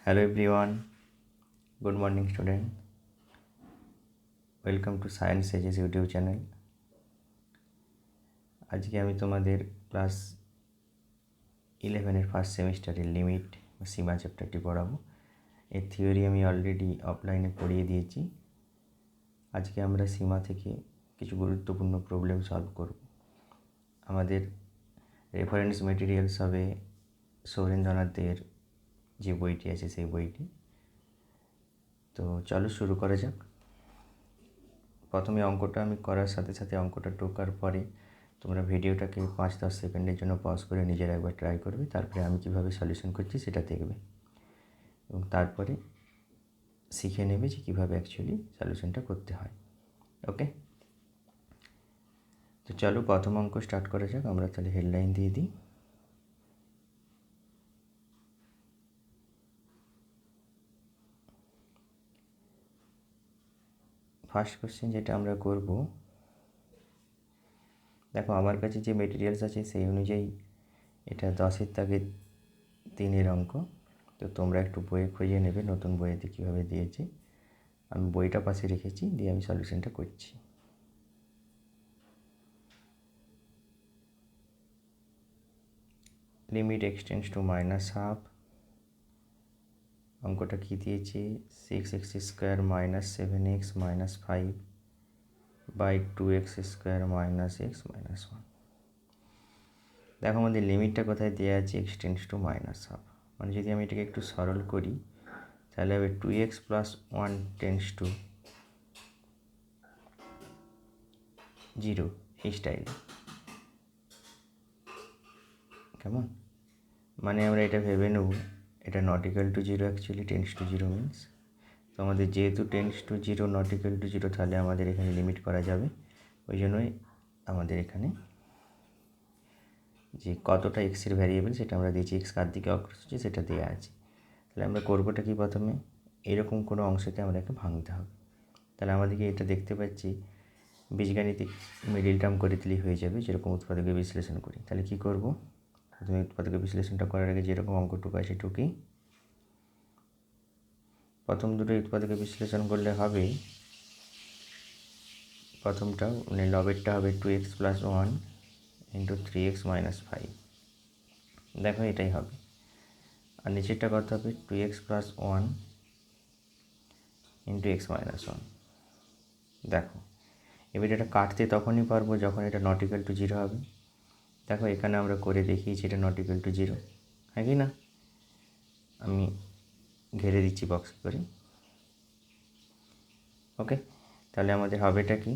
Hello everyone, good morning student. Welcome to science ages YouTube channel. আজকে আমি তোমাদের class 11-এর ফার্স্ট সেমিস্টারের লিমিট বা সীমা চ্যাপ্টারটি পড়াবো। এর থিওরি আমি অলরেডি অফলাইনে পড়িয়ে দিয়েছি। আজকে আমরা সীমা থেকে কিছু গুরুত্বপূর্ণ প্রবলেম সলভ করব। আমাদের রেফারেন্স মেটেরিয়ালস হবে সৌরেন্দ্রনাথের যে বইটি আছে সেই বইটি। তো চলো শুরু করা যাক। প্রথমে অঙ্কটা আমি করার সাথে সাথে অঙ্কটা টোকার পরে তোমরা ভিডিওটাকে 5-10 সেকেন্ডের জন্য পজ করে নিজেরা একবার ট্রাই করবে, তারপরে আমি কীভাবে সলিউশন করছি সেটা দেখবে এবং তারপরে শিখে নেবে যে কীভাবে অ্যাকচুয়ালি সলিউশনটা করতে হয়। ওকে, তো চলো প্রথম অঙ্ক স্টার্ট করা যাক। আমরা তাহলে হেডলাইন দিয়ে দিই। ফার্স্ট কোশ্চেন যেটা আমরা করব, দেখো আমার কাছে যে মেটেরিয়ালস আছে সেই অনুযায়ী এটা 10-এর দাগের 3-এর অঙ্ক। তো তোমরা একটু বইয়ে খুঁজে নেবে নতুন বইয়েতে কীভাবে দিয়েছে। আমি বইটা পাশে রেখেছি, দিয়ে আমি সলিউশনটা করছি। Limit x tends to -12। অঙ্কটা কী দিয়েছে, 6x² - 7x - 5 by 2x² - x - 1। দেখো আমাদের লিমিটটা কোথায় দেওয়া আছে, এক্সটেন্ডস টু -12। মানে যদি আমি এটাকে একটু সরল করি তাহলে হবে 2x + 1 টেন্ডস টু 0, এই স্টাইলে। কেমন? মানে আমরা এটা ভেবে নেব এটা not equal to 0, actually tends to 0 means. তো আমাদের যেহেতু tends to 0 not equal to 0, তাহলে আমাদের এখানে লিমিট করা যাবে। ওই জন্যই আমাদের এখানে যে কতটা এক্সের ভ্যারিয়েবল সেটা আমরা দিয়েছি, এক্স কার দিকে অগ্রসর হচ্ছে সেটা দেওয়া আছে। তাহলে আমরা করবোটা কি, প্রথমে এরকম কোনো অংশকে আমাদেরকে ভাঙতে হবে। তাহলে আমাদেরকে এটা দেখতে পাচ্ছি বীজগাণিতিক মিডিল টার্ম করে দিলেই হয়ে যাবে, যেরকম উৎপাদকের বিশ্লেষণ করি। তাহলে কী করব, প্রথমে উৎপাদকের বিশ্লেষণটা করার আগে যেরকম অঙ্কটুকু আছে টুকি প্রথম দুটো উৎপাদকের বিশ্লেষণ করলে হবে। প্রথমটা মানে লবেরটা হবে 2x + 1 × 3x - 5। দেখো এটাই হবে। আর নিচেরটা কত হবে, 2x + 1 × x - 1। দেখো এবার এটা কাটতে তখনই পারবো যখন এটা নট ইকুয়াল টু 0 হবে। দেখো এখানে আমরা করে দেখিয়েছি এটা নট ইকুয়াল টু 0, হ্যাঁ কি না? আমি ঘেরে দিচ্ছি বক্স করে। ওকে, তাহলে আমাদের হবেটা কি,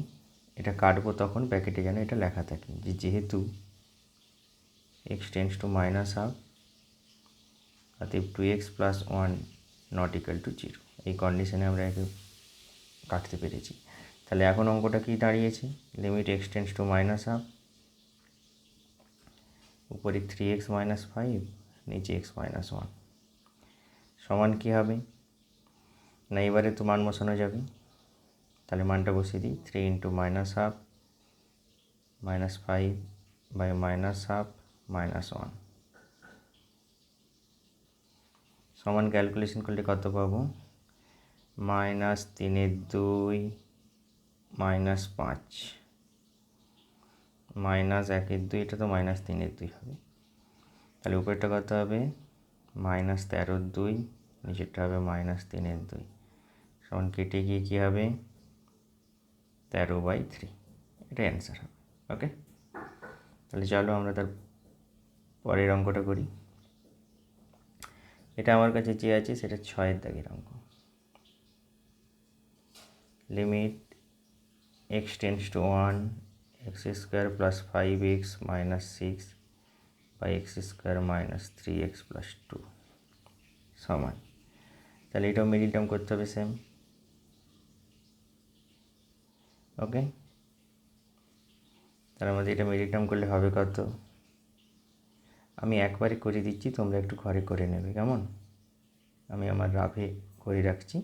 এটা কাটবো তখন ব্র্যাকেটে যেন এটা লেখা থাকে যে যেহেতু x টেন্ডস টু -12, অতএব 2x + 1 নট ইকুয়াল টু 0, এই কন্ডিশনে আমরা একে কাটতে পেরেছি। তাহলে এখন অঙ্কটা কি দাঁড়িয়েছে, লিমিট x টেন্ডস টু -12, উপরে 3x - 5, নিচে x - 1 সমান কী হবে না, এবারে তো মান বসানো যাবে। তাহলে মানটা বসিয়ে দিই, 3 × -12 - 5 বাই -12 -1 সমান ক্যালকুলেশন করলে কত পাবো, -3/2 -5 -1/2, এটা তো -3/2 হবে। তাহলে উপরেরটা কত হবে, -13/2, নিচেরটা হবে -3/2 সমান কেটে গিয়ে কী হবে 13/3, এটা অ্যান্সার হবে। ওকে, তাহলে চলো আমরা তার পরের অঙ্কটা করি। এটা আমার কাছে যে আছে সেটা 6-এর দাগের অঙ্ক। Limit x tends to 1, x² + 5x - 6 by x² - 3x + 2 সমান। তাহলে এটাও মিডিল টার্ম করতে হবে সেম। ওকে, তাহলে আমাদের এটা মিডিল টার্ম করলে হবে কত, আমি একবারে করে দিচ্ছি, তোমরা একটু ঘরে করে নেবে কেমন। আমি আমার রাফে করে রাখছি,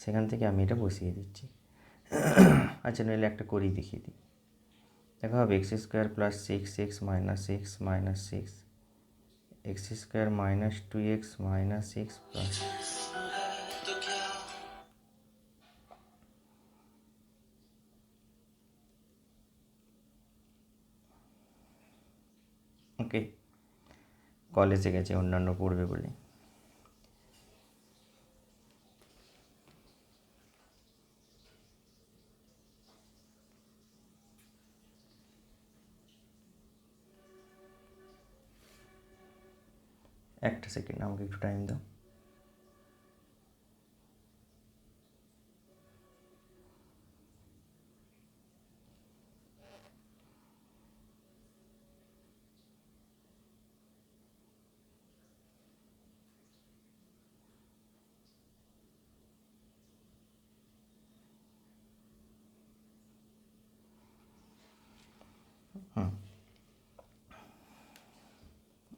সেখান থেকে আমি এটা বসিয়ে দিচ্ছি। আচ্ছা নইলে একটা করেই দেখিয়ে দিই। দেখো হবে x² + 6x - x - 6, x² - 2x - x call এসে গেছে, অন্যান্য পড়বে বলে। একটা সেকেন্ড, আমাকে একটু টাইম দাও।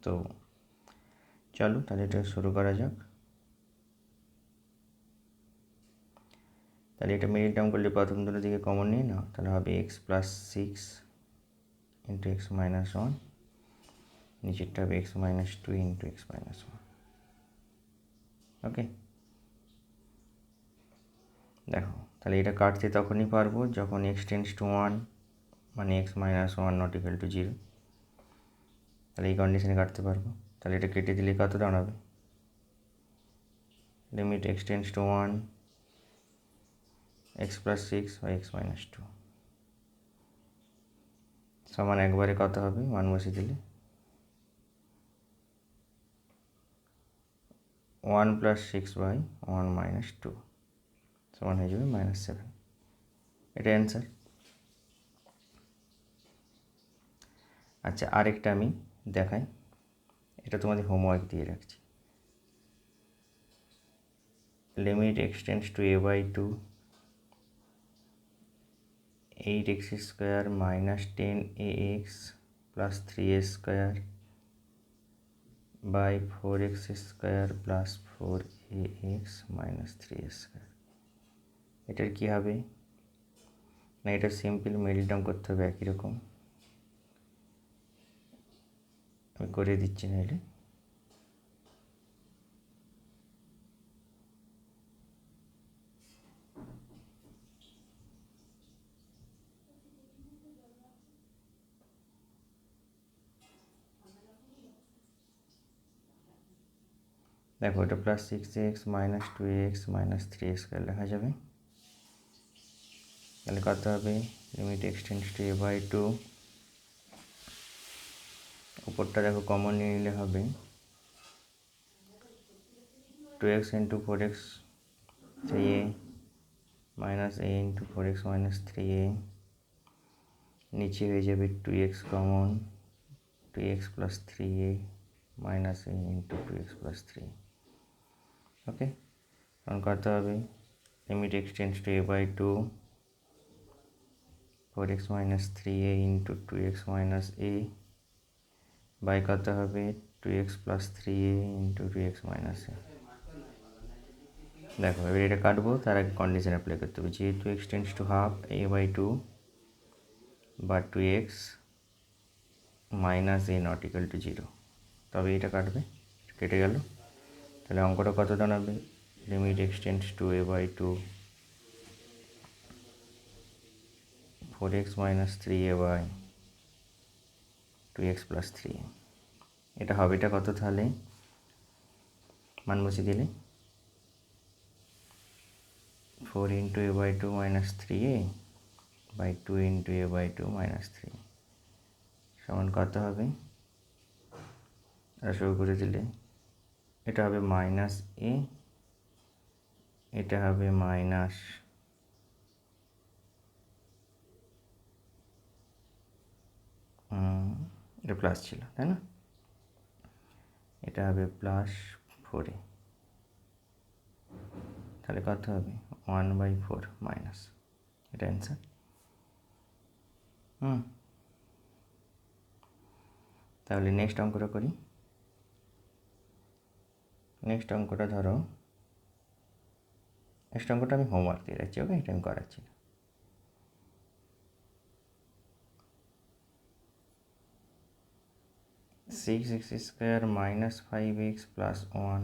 তো চলো তাহলে এটা শুরু করা যাক। তাহলে এটা মিডিল টার্ম করলে প্রথম দুটো দিকে কমন নিয়ে নাও, তাহলে হবে x plus six into x minus one, নিচেরটা হবে x minus two into x minus one. Okay, দেখো তাহলে এটা কাটতে তখনই পারবো যখন এক্স টেন্স টু ওয়ান, মানে x minus one not equal to zero. তাহলে এই কন্ডিশনে কাটতে পারবো। তাহলে এটা কেটে দিলে কত দাঁড়াবে? Limit x tends to one x plus six by x minus two সমান একবারে কত হবে? মান বসিয়ে দিলে one plus six by one minus two সমান হয়ে যাবে মাইনাস সেভেন। এটা অ্যান্সার। আচ্ছা, আরেকটা আমি দেখাই, এটা তোমাদের হোমওয়ার্ক দিয়ে রাখছি। Limit x tends to a by two 8x square minus 10ax plus 3a square by 4x square plus 4ax minus 3a square. এটার কী হবে? না, এটা সিম্পল মিডল টার্ম করতে হবে একই রকম। আমি করে দিচ্ছি নাহলে। দেখো এটা plus six x minus two x minus three square লেখা যাবে। তাহলে কত হবে? Limit x tends to a by two, উপরটা দেখো কমন নিয়ে নিলে হবে two x into four x three a minus a into four x minus three a, নিচে হয়ে যাবে two x common, two x plus three a minus a into two x plus three. Okay, কারণ কত হবে? Limit x tends to a by two four x minus three a into two x minus a by কত হবে? Two x plus three a into two x minus a. দেখো এবার এটা কাটবো, তার আগে কন্ডিশন অ্যাপ্লাই করতে হবে। যেহেতু x tends to half a by two বা two x minus a not equal to zero, তবে এটা কাটবে, কেটে গেল। তাহলে অঙ্কটা কত দাঁড়াবে? Limit x tends to a by two four x minus three a by two x plus three. এটা হবে, এটা কত তাহলে? মান বসিয়ে দিলে four into a by two minus three a by two into a by two minus three সমান কত হবে? এটা শুরু করে দিলে এটা হবে মাইনাস এ, এটা হবে মাইনাস এটা প্লাস ছিল তাই না, এটা হবে প্লাস ফোর এ, তাহলে কত হবে? ওয়ান বাই ফোর মাইনাস, এটা অ্যান্সার। তাহলে নেক্সট অঙ্কটা করি। নেক্সট অঙ্কটা ধরো, নেক্সট অঙ্কটা আমি হোমওয়ার্ক দিয়ে রাখছি। ওকে, এটা আমি করাচ্ছি না। Six x square minus five x plus one,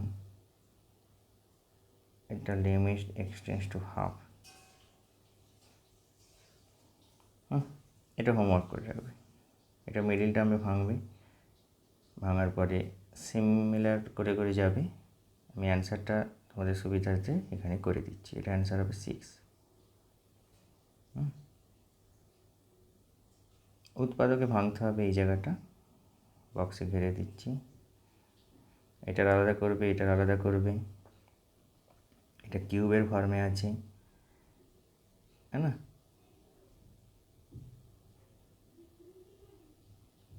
এটা limit x tends to half. এটা হোমওয়ার্ক করে রাখবে। এটা মিডিল টার্মে ভাঙবে, ভাঙার পরে সিমিলার করে করে যাবে। আমি অ্যান্সারটা তোমাদের সুবিধার্থে এখানে করে দিচ্ছি। এটা অ্যান্সার হবে 6। উৎপাদকে ভাঙতে হবে এই জায়গাটা, বক্সে ঘিরে দিচ্ছি। এটার আলাদা করবে, এটার আলাদা করবে। এটা কিউবের ফর্মে আছে, তাই না?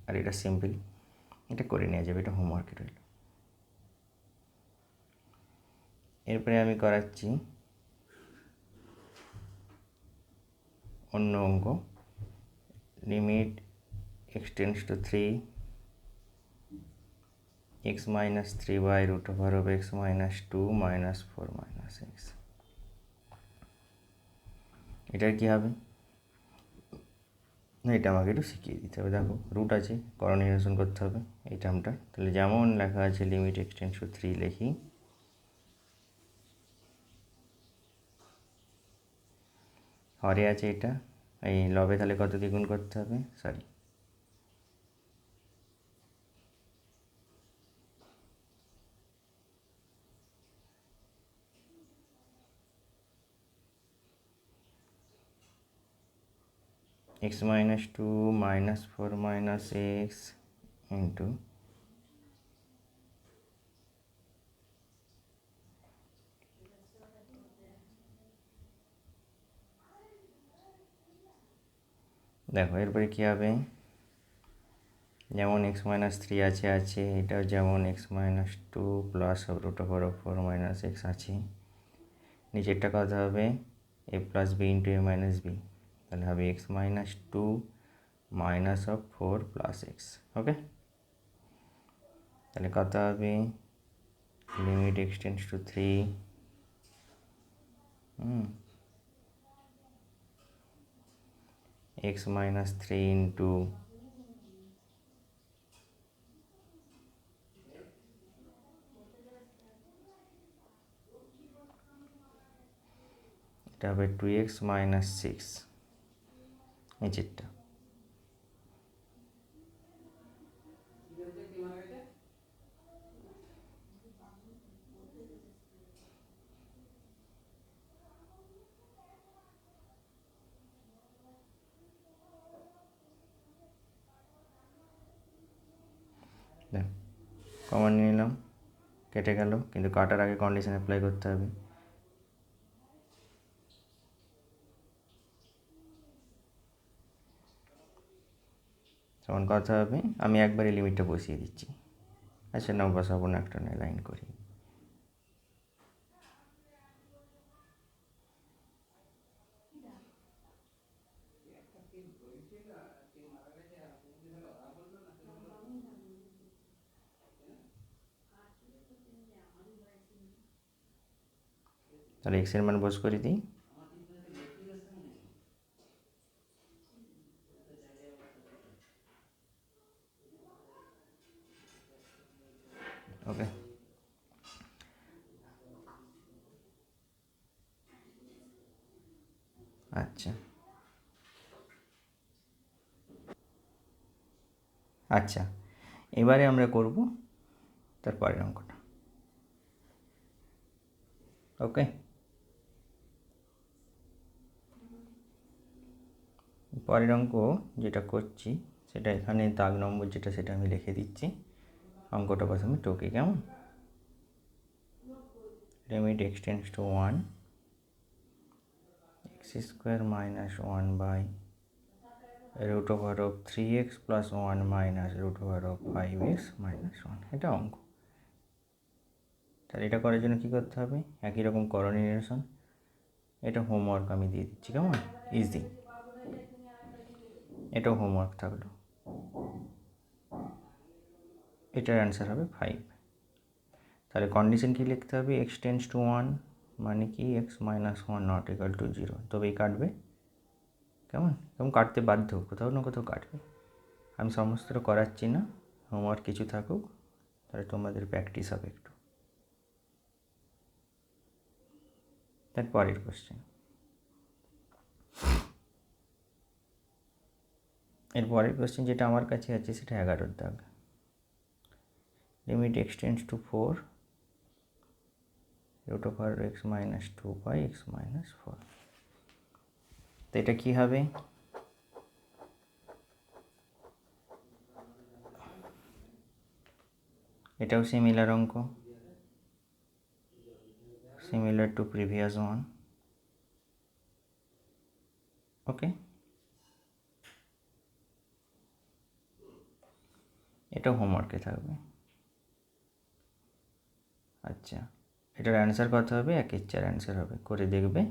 আর এটা সিম্পল, এটা করে নেওয়া যাবে, এটা হোমওয়ার্কে রইল। এরপরে আমি করাচ্ছি অন্য অঙ্ক। Limit x tends to 3 x minus 3 by root over of x minus 2 minus 4 minus x। এটার কী হবে? না, এটা আমাকে একটু শিখিয়ে দিতে হবে। দেখো রুট আছে, করণ নিরসন করতে হবে এই টার্মটা। তাহলে যেমন লেখা আছে লিমিট x টেন্ডস টু 3 লিখি, হরে আছে এটা, এই লবে তাহলে কত দ্বিগুণ করতে হবে, sorry x minus 2 minus 4 minus x into দেখো এরপরে কী হবে, যেমন x minus 3 আছে, এটাও যেমন x minus 2 plus root over 4 minus x আছে। নিচেরটা কত হবে, a plus b into a minus b, তাহলে হবে x minus 2 minus of 4 plus x. Okay, তাহলে কত হবে, limit x tends to 3 x minus 3 into এটা হবে 2x মাইনাস 6 নিচেরটা। দেখ কমন নিয়ে নিলাম, কেটে গেল, কিন্তু কাটার আগে কন্ডিশন অ্যাপ্লাই করতে হবে। তখন কথা হবে, আমি একবারে লিমিটটা বসিয়ে দিচ্ছি। আচ্ছা না, বসাবো না, একটা নয় লাইন করি। তাহলে এক্সের মান বস করে দিই। ওকে, আচ্ছা আচ্ছা, এবারে আমরা করব তারপরের অঙ্কটা। ওকে, পরের অঙ্ক যেটা করছি সেটা এখানে দাগ নম্বর যেটা সেটা আমি লিখে দিচ্ছি। অঙ্কটা প্রথমে টোকে, কেমন, limit x tends to 1 x square minus 1 by root over of 3x plus 1 minus root over of 5x minus 1। এটা অঙ্ক। তাহলে এটা করার জন্য কী করতে হবে, একই রকম করণীয় নিরসন। এটা হোমওয়ার্ক আমি দিয়ে দিচ্ছি, কেমন, ইজি। এটাও হোমওয়ার্ক থাকলো। এটার অ্যান্সার হবে 5। তাহলে কন্ডিশন কী লিখতে হবে, x টেন্ডস টু 1 মানে কি x minus 1 not equal to 0, তবেই কাটবে। কেমন, এবং কাটতে বাধ্য, কোথাও না কোথাও কাটবে। আমি সমস্তটা করাচ্ছি না, হোমওয়ার্ক কিছু থাকুক, তাহলে তোমাদের প্র্যাকটিস হবে একটু। তারপরের কোশ্চেন, এর পরের কোশ্চেন যেটা আমার কাছে আছে সেটা 11 দাগ। Limit x tends to 4 root over x minus 2 by x minus 4। তো এটা কী হবে? এটাও সিমিলার অঙ্ক, similar to previous one. Okay, এটাও হোমওয়ার্কে থাকবে। আচ্ছা, এটার অ্যান্সার কত হবে? 1/4 অ্যান্সার হবে, করে দেখবে।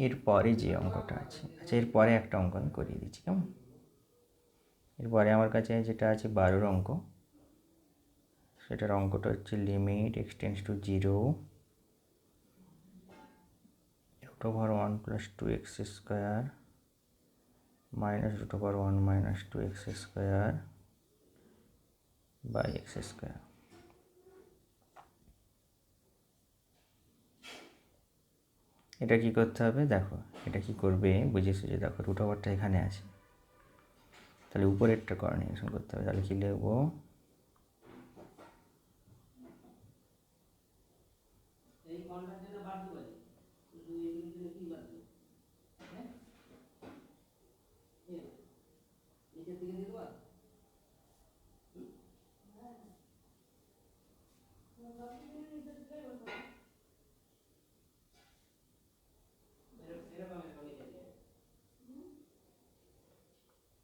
এরপরে যে অঙ্কটা আছে, আচ্ছা এরপরে একটা অঙ্ক আমি করিয়ে দিচ্ছি, কেমন? এরপরে আমার কাছে যেটা আছে 12 অঙ্ক, সেটার অঙ্কটা হচ্ছে limit x tends to 0 root over 1 plus 2x square minus root over 1 minus 2x square by x square. এটা কি করতে হবে? দেখো এটা কি করবে, বুঝেছো? যে দেখো রুট ওভারটা এখানে আছে, তাহলে উপরেরটা কোঅর্ডিনেশন করতে হবে। তাহলে কি লিখবো?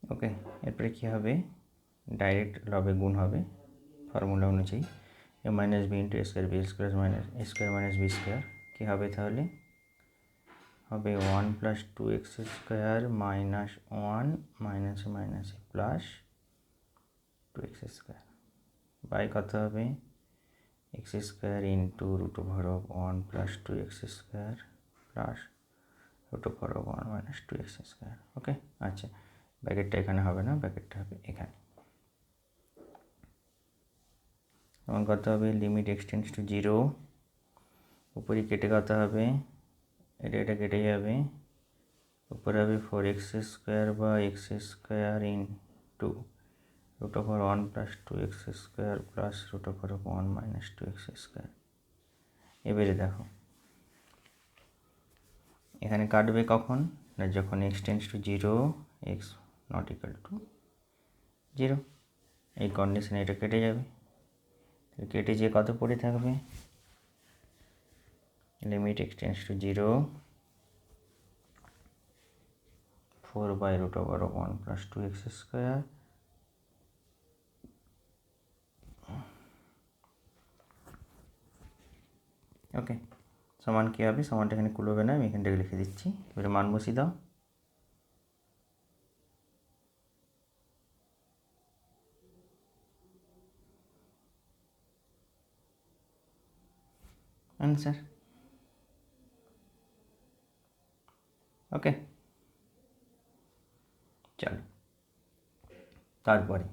ওকে, এরপরে কী হবে? ডাইরেক্ট লবে গুণ হবে ফর্মুলা অনুযায়ী, এ মাইনাস বি ইন্টু এ স্কোয়ার বি স্কোয়ার মাইনাস এ স্কোয়ার মাইনাস বি স্কোয়ার। কী হবে তাহলে? হবে 1 প্লাস 2x স্কোয়ার মাইনাস 1 মাইনাসে মাইনাসে প্লাস 2x স্কোয়ার বাই কত হবে? X square into root over of 1 plus 2x square plus root over of 1 minus 2x square. Okay, আচ্ছা ব্র্যাকেটটা এখানে হবে না, ব্র্যাকেটটা হবে এখানে। এমন কত হবে? লিমিট এক্স টেন্ডস টু 0, উপরে কেটে কত হবে? এটা কেটে যাবে, উপরে হবে 4x স্কোয়ার বা x square into root over 1 plus 2x square plus root over of 1 minus 2x square. এবারে দেখো এখানে কাটবে কখন? না যখন x tends to 0, x not equal to 0, এই কন্ডিশনে এটা কেটে যাবে। কেটে যেয়ে কত পড়ে থাকবে? Limit x tends to 0 4 by root over of 1 plus 2x square okay সমান কী হবে? সমানটা এখানে কুলোবে না, আমি এখান থেকে লিখে দিচ্ছি। এবারে মান বসিয়ে দাও। आंसर ओके चलो तारपरे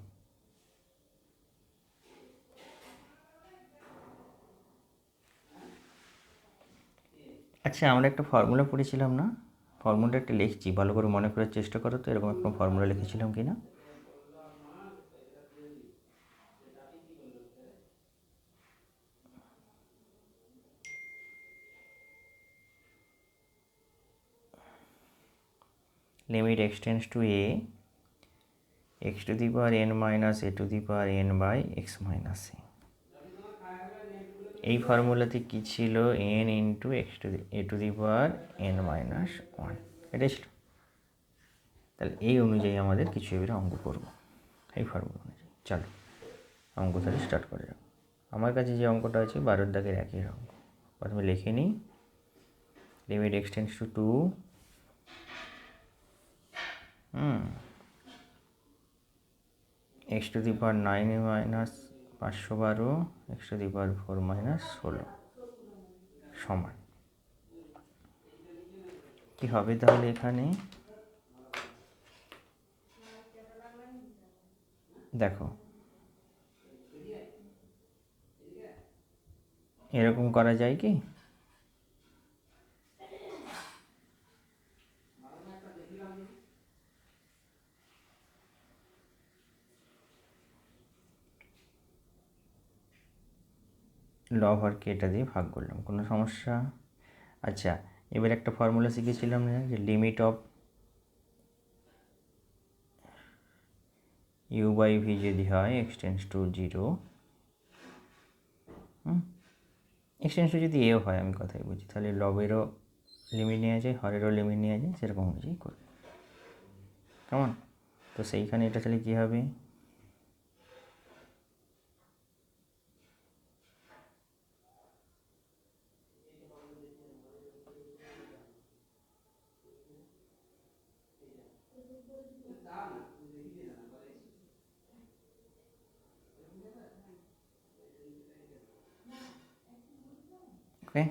अच्छा আমরা একটা ফর্মুলা পড়েছিলাম না, ফর্মুলাটা একটা লিখছি, ভালো করে মনে করার চেষ্টা করো তো এরকম একটা ফর্মুলা লিখেছিলাম কি না? Limit x tends to a x to the power n minus a to the power n by x minus a. এই ফর্মুলাতে কী ছিল? N into x to the a to the power n minus one, এটাই ছিল। তাহলে এই অনুযায়ী আমাদের কিছু এবারে অঙ্ক করব এই ফর্মুলা অনুযায়ী। চলো অঙ্ক তাহলে স্টার্ট করে যাও। আমার কাছে যে অঙ্কটা আছে 12 দাগের একই অঙ্ক। প্রথমে লিখে নিই limit x tends to 2 x to the power 9 minus 512 x to the power 4 minus 16 সমান কী হবে তাহলে? এখানে দেখো এরকম করা যায় কি? লব হরকে এটা দিয়ে ভাগ করলাম, কোনো সমস্যা? আচ্ছা, এবার একটা ফর্মুলা শিখেছিলাম না, যে limit of u by v যদি হয় এক্সটেন্স টু 0, এক্সটেন্স টু যদি এও হয়, আমি কথাই বলছি, তাহলে লবেরও লিমিট নেওয়া যায়, হরেরও লিমিট নেওয়া যায়, সেরকম অনুযায়ী করবে, কেমন? তো সেইখানে এটা তাহলে কী হবে? ওকে,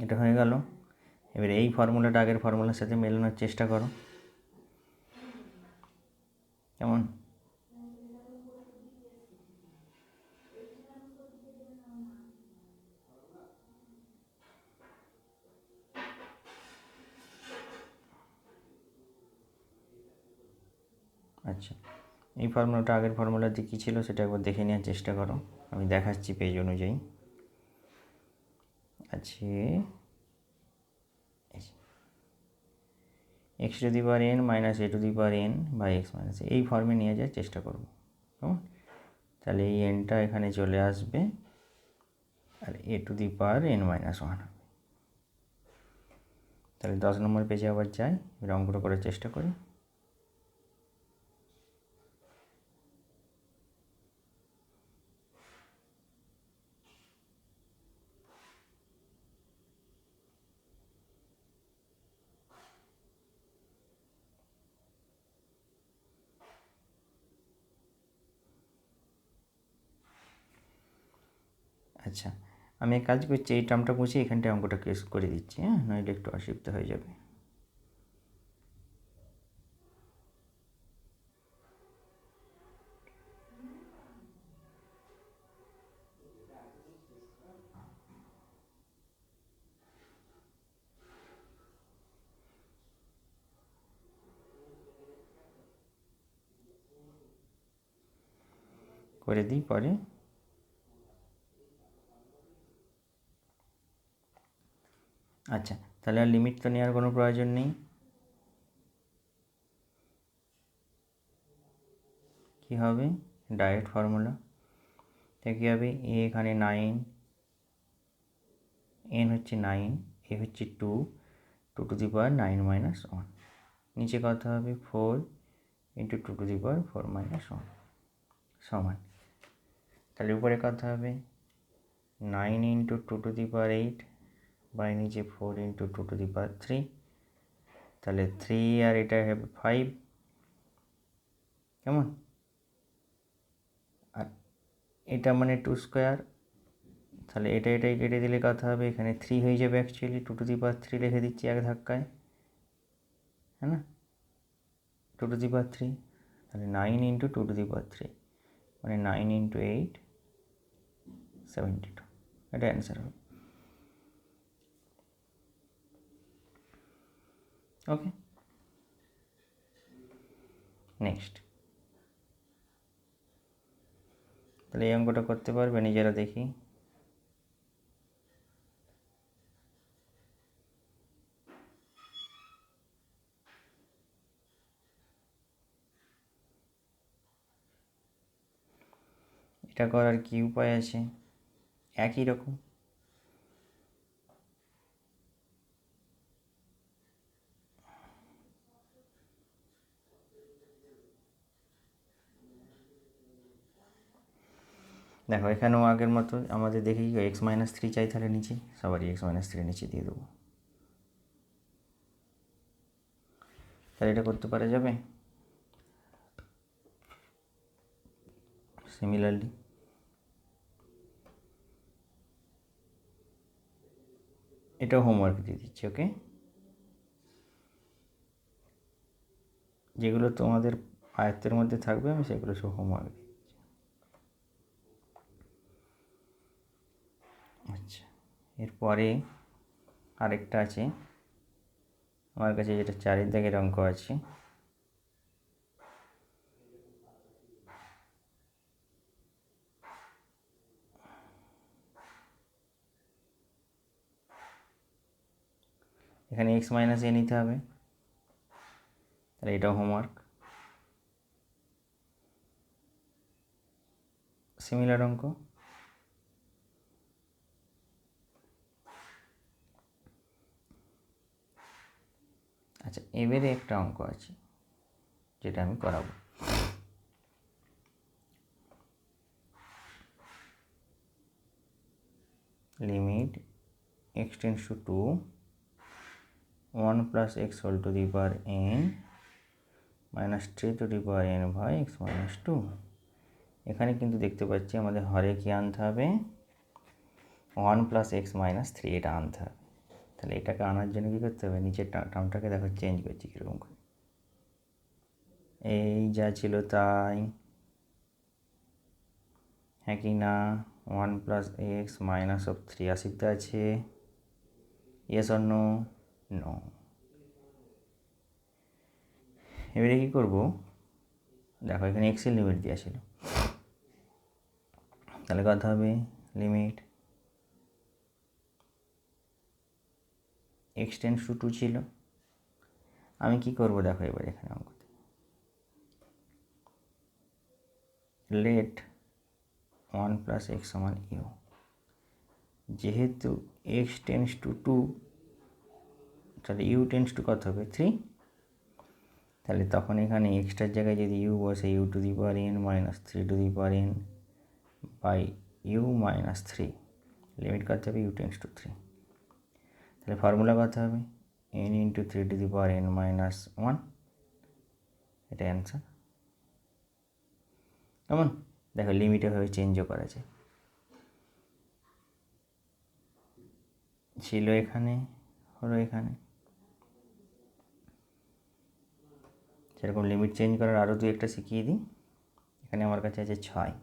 এটা হয়ে গেল। এবার এই ফর্মুলাটা আগের ফর্মুলার সাথে মেলানোর চেষ্টা করো, কেমন? আচ্ছা, এই ফর্মুলাটা আগের ফর্মুলাতে কী ছিল সেটা একবার দেখে নেওয়ার চেষ্টা করো, আমি দেখাচ্ছি পেজ অনুযায়ী। আছে x to the power n minus a to the power n by x minus, এই ফর্মে নিয়ে যাওয়ার চেষ্টা করবো, কেমন? তাহলে এই এনটা এখানে চলে আসবে, আর a to the power n minus 1 হবে। তাহলে 10 নম্বর পেজে আবার যাই, অঙ্কটা করার চেষ্টা করি। আচ্ছা, আমি এক কাজ করছি, এই টার্মটা বুঝে এখানটায় অঙ্কটা কেস করে দিচ্ছি, হ্যাঁ, নইলে একটু অসুবিধা হয়ে যাবে। করে দিই পরে। আচ্ছা, তাহলে আর লিমিট তো নেওয়ার কোনো প্রয়োজন নেই। কী হবে? Direct formula. তাই কী হবে? এ এখানে 9, এন হচ্ছে 9, এ হচ্ছে 2, 2 টু দি পাওয়ার 9 মাইনাস 1, নিচে কত হবে? 4 into 2 to the power 4 minus 1 সমান, তাহলে উপরে কত হবে? 9 into 2 to the power 8 by নিচে 4 ইন্টু 2 টু দি পাওয়ার 3, তাহলে 3 আর এটা হবে 5, কেমন? আর এটা মানে 2 স্কোয়ার, তাহলে এটাই কেটে দিলে কত হবে? এখানে 3 হয়ে যাবে, অ্যাকচুয়ালি 2 টু দি পাওয়ার 3 লিখে দিচ্ছি এক ধাক্কায়, হ্যাঁ না? 2 টু দি পাওয়ার 3, তাহলে 9 ইন্টু 2 টু দি পাওয়ার 3 মানে 9 ইন্টু 8 72, এটা অ্যান্সার হবে। ওকে, নেক্সট। তাহলে এই অঙ্কটা করতে পারবে নিজেরা? দেখি। এটা করার কি উপায় আছে? একই রকম। দেখো, এখানেও আগের মতো আমাদের দেখি এক্স মাইনাস 3 চাই, তাহলে নিচে সবারই এক্স মাইনাস 3 নিচে দিয়ে দেবো। তাহলে এটা করতে পারা যাবে। সিমিলারলি এটাও হোমওয়ার্ক দিয়ে দিচ্ছি, ওকে? যেগুলো তোমাদের আয়ত্তের মধ্যে থাকবে আমি সেগুলো সব হোমওয়ার্ক দিই। আচ্ছা, এরপরে আরেকটা আছে আমার কাছে, যেটা 4 দাগের অঙ্ক আছে। এখানে এক্স মাইনাস এ নিতে হবে, তাহলে এটাও হোমওয়ার্ক। সিমিলার অঙ্ক, আচ্ছা এবারে একটা অঙ্ক আছে যেটা আমি করাবো। Limit x tends to 2 1 plus x whole to the power n minus 3 to the power n by x minus 2। এখানে কিন্তু দেখতে পাচ্ছি আমাদের হরে কি আনতে হবে, 1 প্লাস এক্স মাইনাস 3 এটা আনতে হবে। তাহলে এটাকে আনার জন্য কী করতে হবে, নিচের টার্মটাকে দেখো চেঞ্জ করছি কীরকম করে, এই যা ছিল তাই, হ্যাঁ কি না, 1 প্লাস এক্স মাইনাস অফ 3 আসিতে আছে, ইয়েস অর নো, নো। এবারে কী করবো, দেখো এখানে এক্সের লিমিট দেওয়া ছিল, তাহলে কথা হবে লিমিট এক্স টেন্ডস টু 2 ছিল। আমি কি করব দেখো এবার এখানে অঙ্কতে, লেট 1 প্লাস এক্স সমান ইউ, যেহেতু এক্স টেন্ডস টু 2 তাহলে ইউ টেন্ডস টু কত হবে 3, তাহলে তখন এখানে এক্সটার জায়গায় যদি ইউ বসে u to the power n minus 3 to the power n by u minus 3, limit কত হবে ইউ টেন্ডস টু 3, তাহলে ফর্মুলা কত হবে n into 3 to the power n minus 1, এটা অ্যান্সার। কেমন, দেখো লিমিট এভাবে চেঞ্জও করা যায়, ছিল এখানে হলো এখানে, সেরকম লিমিট চেঞ্জ করার আরও দু একটা শিখিয়ে দিই। এখানে আমার কাছে আছে 6,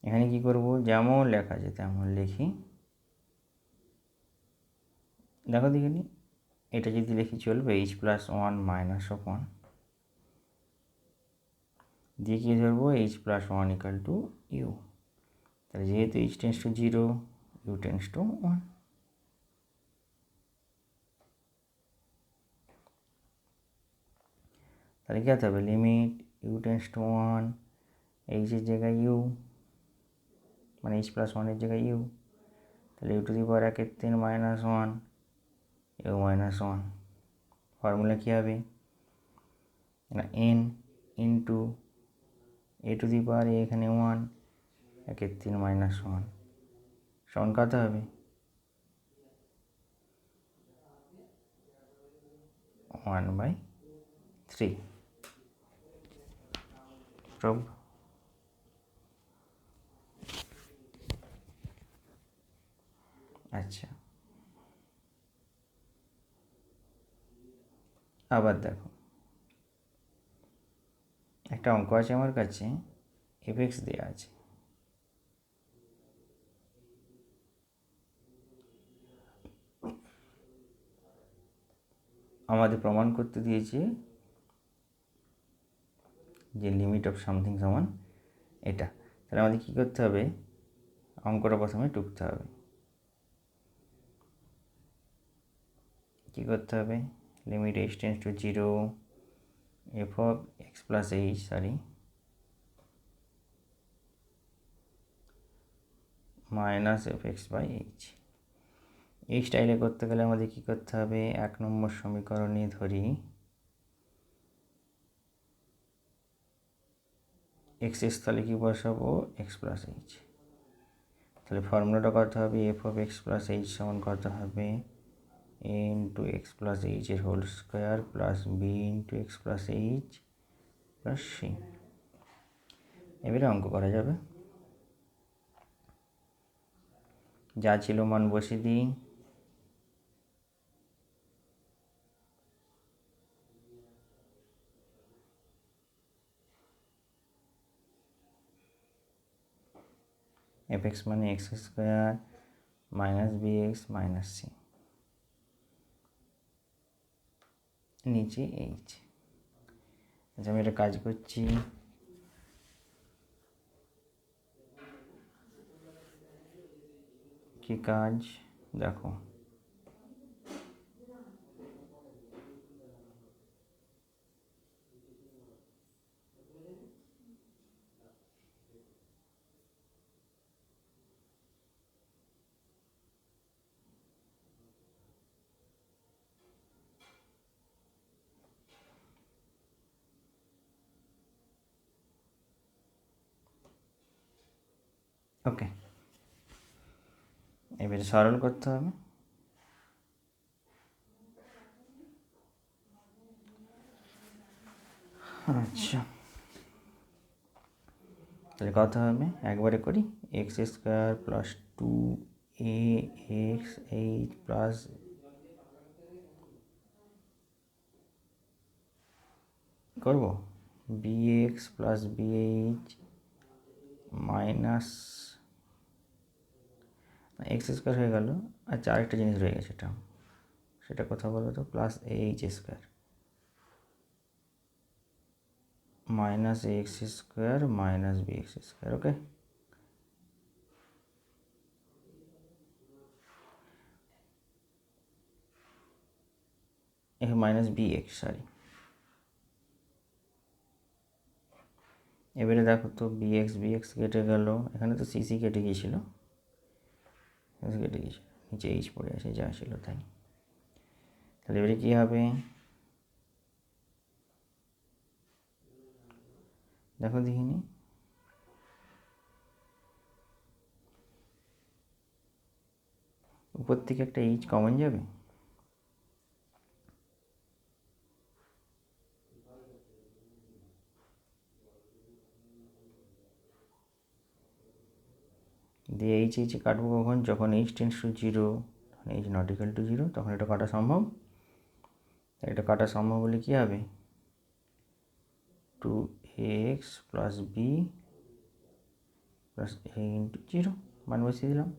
এখানে কি করব, যেমন লেখা আছে তেমন লিখি, দেখো দেখিনি, এটা যদি লিখি চলবে এইচ প্লাস 1 মাইনাস অফ 1 দিয়ে কী ধরবো h plus 1 equal to u, তাহলে যেহেতু h tends to 0 u tends to 1, তাহলে কী হতে হবে লিমিট ইউ টেন্স টু 1, এইচের জায়গায় ইউ মানে এইচ প্লাস 1-এর জায়গায় ইউ, তাহলে u to the power 1/3 minus 1 u minus 1, formula কী হবে না n into a to the power এখানে 1 1/3 মাইনাস 1 সমান কত হবে 1/3 প্রব। আচ্ছা আবার দেখো একটা অঙ্ক আছে আমার কাছে, এফএক্স দেওয়া আছে, আমাদের প্রমাণ করতে দিয়েছে যে লিমিট অফ সামথিং সমান এটা, তাহলে আমাদের কী করতে হবে, অঙ্কটা প্রথমে টুকতে হবে, কী করতে হবে limit h tends to 0 f of x plus h minus f x by h. এই স্টাইলে করতে গেলে আমাদের কী করতে হবে, 1 নম্বর সমীকরণে ধরি এক্স স্থলে কী বসাবো এক্স প্লাস এইচ, তাহলে ফর্মুলাটা কত হবে f of x plus h সমান কত হবে এ ইন্টু এক্স প্লাস এইচের whole square plus b into x plus h plus c. এবারে অঙ্ক করা যাবে, যা ছিল মান বসিয়ে দিই, এফ এক্স মানে x square minus b x minus c, নিচে এইচ। আচ্ছা, আমি একটা কাজ করছি, কি কাজ দেখো, ওকে, এবারে সরল করতে হবে। আচ্ছা, তাহলে কত হবে, একবারে করি, x square plus 2ax H plus করবো bx plus bh minus x square হয়ে গেল। আচ্ছা, আরেকটা জিনিস রয়ে গেছে, সেটা কথা বলো তো, plus h square minus x square minus bx square. Okay, এখানে মাইনাস বিএক্স, সরি। এবারে দেখো তো, বিএক্স কেটে গেল, এখানে তো সিসি কেটে গিয়েছিল, নিচে এইচ পড়ে আসে, যা ছিল তাই। তাহলে এবারে কী হবে, দেখো দেখিনি, উপর থেকে একটা এইচ কমন যাবে, দিয়ে এইচ এইচে কাটবো কখন, যখন H tends to zero, H not equal to zero, তখন এটা কাটা সম্ভব। এটা কাটা সম্ভব হলে কী হবে, 2ax প্লাস বি প্লাস এ ইন্টু জিরো, মান বসিয়ে দিলাম,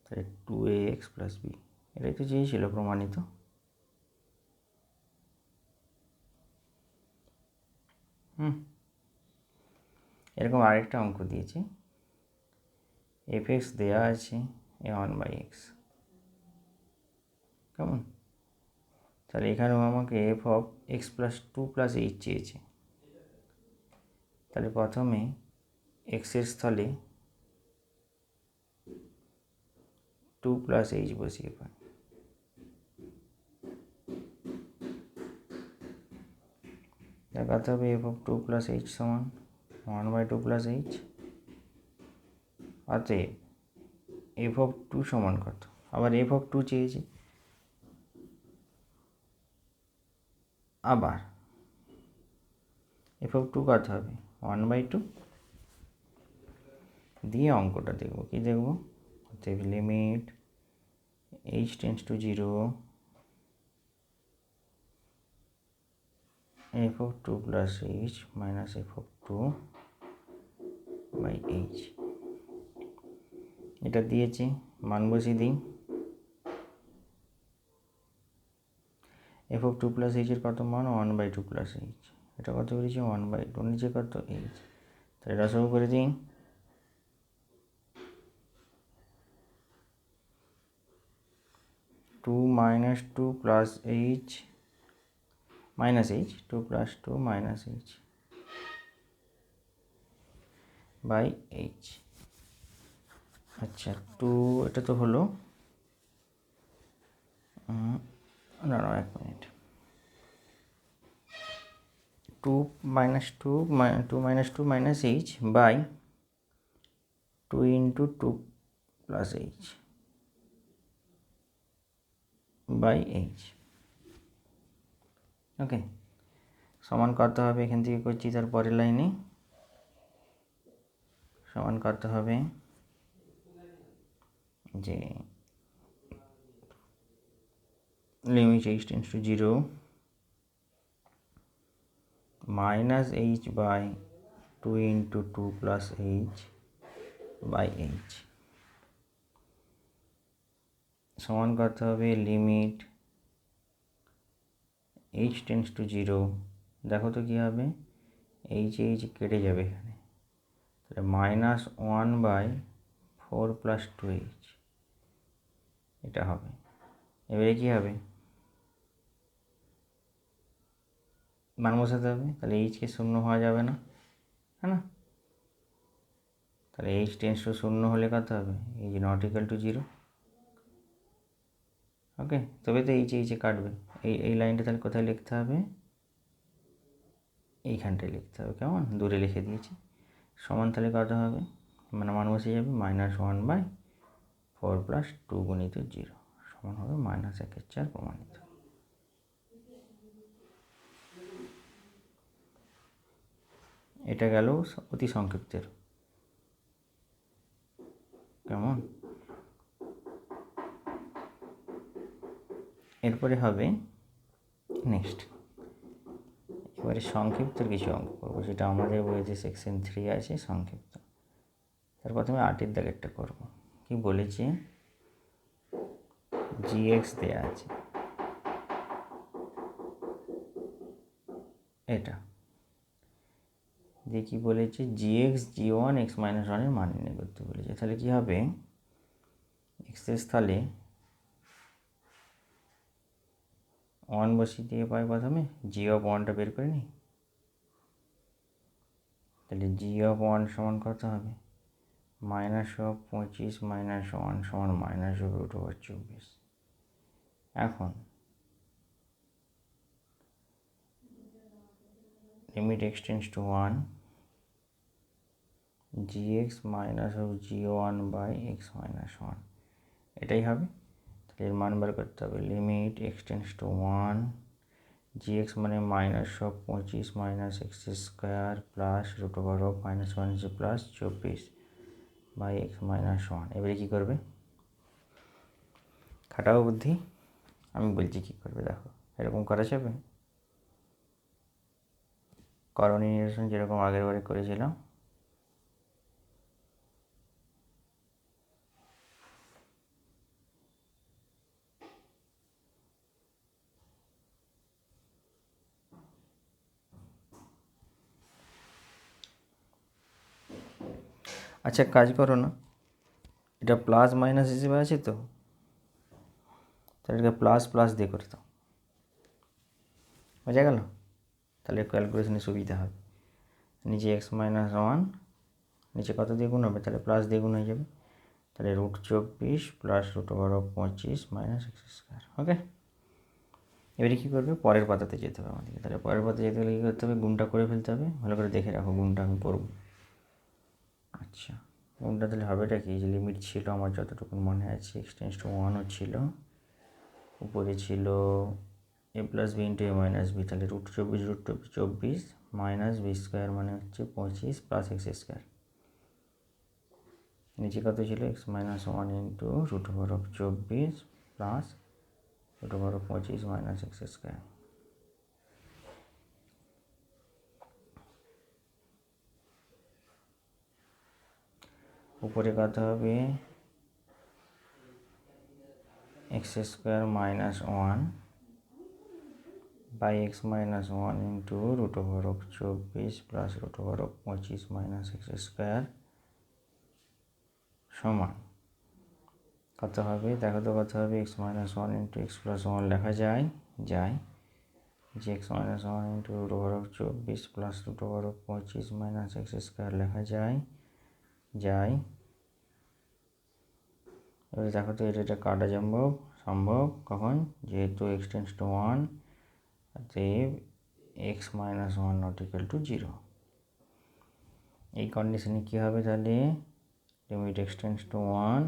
তাহলে 2ax প্লাস বি, এটাই তো চেয়েছিল প্রমাণিত। এরকম আরেকটা অঙ্ক দিয়েছে, এফ এক্স দেওয়া আছে a1/x, কেমন, তাহলে এখানেও আমাকে F of x plus 2 plus H চেয়েছে। তাহলে প্রথমে এক্সের স্থলে 2 প্লাস এইচ বসিয়ে পাই, দেখাতে হবে এফ অফ 2 প্লাস এইচ সমান 1/2 প্লাস এইচ। অতএব এফ অফ 2 সমান কত, আবার এফ অফ 2 চেয়েছি, আবার এফ অফ 2 কত হবে, 1/2, দিয়ে অঙ্কটা দেখব, কি দেখব, অতএব limit h tends to zero F of 2 plus h minus F of 2/h, এটা দিয়েছি, মান বসিয়ে দিই, এফ অফ 2 প্লাস এইচের কত মান, 1/2 প্লাস এইচ, এটা কত করেছি 1/2, নিচে কত এইচ, তাহলে রসগো করে দিই, 2 minus 2 plus h minus h, 2 plus 2 minus h by h। আচ্ছা, 2 এটা তো হলো, না এক minute, 2 minus 2 minus 2 minus h by 2 into 2 plus h by h। ওকে, সমান করতে হবে, এখান থেকে করছি, তার পরের লাইনে সমান করতে হবে যে limit h tends to zero minus h by 2 into 2 plus h by h, সমান করতে হবে limit h tends to zero, দেখো তো কী হবে, এইচ এইচ কেটে যাবে এখানে, তাহলে -1/4 + 2h এটা হবে। এবারে কী হবে, মান বসাতে হবে, তাহলে এইচকে শূন্য হওয়া যাবে না, হ্যাঁ না, তাহলে এইচ টেন্স টু শূন্য হলে কত হবে, h not equal to zero. Okay, তবে তো এইচ এইচে কাটবে, এই লাইনটা তাহলে কোথায় লিখতে হবে, এইখানটায় লিখতে হবে, কেমন, দূরে লিখে দিয়েছি। সমান তাহলে কত হবে, মানে মান বসে যাবে -1/4 + 2 × 0 সমান হবে -1/4 প্রমাণিত। এটা গেল অতি সংক্ষিপ্তের, কেমন। এরপরে হবে নেক্সট, এবারে সংক্ষিপ্তের কিছু অঙ্ক করবো, সেটা আমাদের বইতে সেকশন 3 আছে সংক্ষিপ্ত। তার প্রথমে 8-এর দাগেরটা করবো। কি বলেছে, gx দেয়া আছে, এটা দিয়ে কী বলেছে, gx g1 x - 1 এর মান নির্ণয় করতে বলেছে। তাহলে কী হবে, এক্সের স্থলে 1 বসিয়ে দিয়ে পাই প্রথমে, g(1)টা বের করে নিই, তাহলে g(1) সমান কত হবে, -25 - 1 সমান -√24। এখন limit x tense to 1, gx -g1/x - 1 এটাই হবে। তাহলে এর মান বার করতে হবে, limit x tense to 1, gx মানে -25 - x² +√1 +24/x - 1। এবারে কী করবে, খাটাও বুদ্ধি, আমি বলছি কী করবে, দেখো এরকম করা যাবে, করণীয় নিরসন যেরকম আগের বারে করেছিলাম। আচ্ছা কাজ করো না, এটা প্লাস মাইনাস হিসেবে আছে তো, তাহলে এটা প্লাস প্লাস দিয়ে করে দাও, বোঝা গেল, তাহলে ক্যালকুলেশনে সুবিধা হবে। নিচে x - 1, নিচে কত দিয়ে গুণ হবে, তাহলে প্লাস দিয়ে গুণ হয়ে যাবে, তাহলে √24 +√25 -x²। ওকে, এবারে কী করবে, পরের পাতাতে যেতে হবে আমাদেরকে। তাহলে পরের পাতাতে যেতে গেলে কী করতে হবে, গুণটা করে ফেলতে হবে, ভালো করে দেখে রাখো, গুণটা আমি করব। আচ্ছা, গুণটা তাহলে হবেটা কি, যে লিমিট ছিল আমার যতটুকু মনে আছে, x টেন্স টু 1ও ছিল, উপরে ছিল a + b × a - b, তাহলে √24 -b² মানে হচ্ছে 25 + x²। নিচে কত ছিল, x - 1 × √24 +√25 -x²। উপরে কত হবে, x² - 1 / x - 1 × √24 +√25 -x² সমান কত হবে, দেখো তো কত হবে, x - 1 × x + 1 লেখা যায়, যে x - 1 × √24 +√25 -x² লেখা যায়। এবারে দেখো তো এটা কাটা সম্ভব কখন, যেহেতু x টেন্স টু 1, অতএব x - 1 নট ইকুয়াল টু 0। এই কন্ডিশনে কী হবে, তাহলে লিমিট x টেন্স টু 1,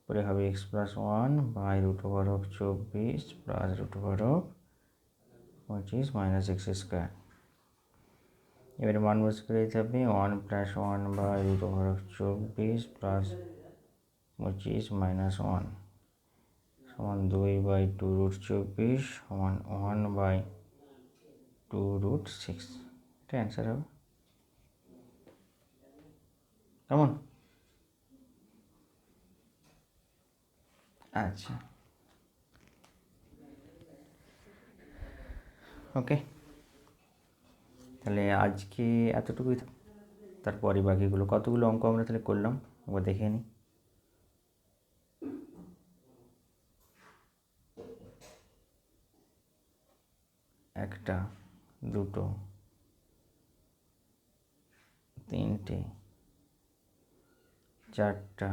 পরে হবে x + 1 /√24 +√25 -x²। এবারে মান বসে করে দিতে হবে, 1 + 1 /√24 +25 -1 সমান 2/2√24 সমান 1/2√6। এটা অ্যান্সার হবে, কেমন। আচ্ছা, ওকে, তাহলে আজকে এতটুকুই, তারপরে বাকিগুলো কতগুলো অঙ্ক আমরা তাহলে করলাম একবার দেখে নিই। একটা, দুটো, তিনটে, চারটা,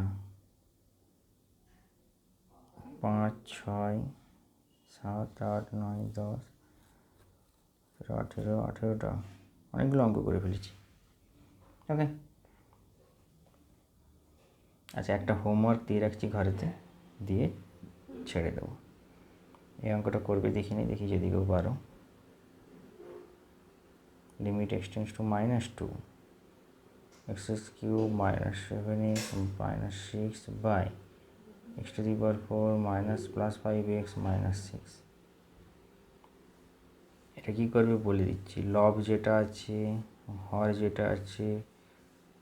5, 6, 7, 8, 9, 10, 18, 18টা, অনেকগুলো অঙ্ক করে ফেলেছি। ওকে, আচ্ছা একটা হোমওয়ার্ক দিয়ে রাখছি ঘরেতে, দিয়ে ছেড়ে দেবো। এই অঙ্কটা করবে দেখিনি, দেখি যদি কেউ পারো। Limit x tends to -2 x³ -7x -6 by x⁴ -+5x -6। এটা কী করবে বলে দিচ্ছি। লব যেটা আছে, হর যেটা আছে,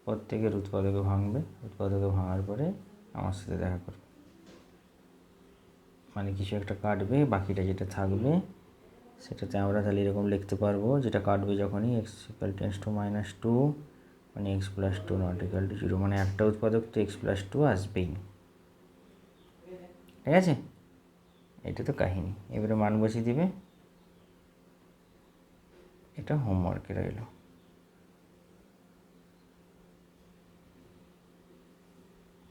প্রত্যেকের উৎপাদকে ভাঙবে, উৎপাদকে ভাঙার পরে আমার সাথে দেখা করবে, মানে কিছু একটা কাটবে, বাকিটা যেটা থাকবে সেটাতে আমরা তাহলে এরকম লিখতে পারবো, যেটা কাটবে যখনই x টেন্ডস টু -2 মানে x+2 নট ইকুয়াল টু 0, মানে একটা উৎপাদক তো x+2 আসবেই। ঠিক আছে, এটা তো কাহিনী। এবারে মান বসিয়ে দিবে, এটা হোমওয়ার্কে রইল।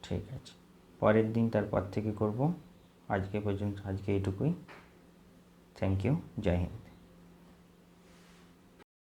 ঠিক আছে, পরের দিন তারপর থেকে করব। আজকে পর্যন্ত, আজকে এইটুকুই। থ্যাংক ইউ, জয় হিন্দ।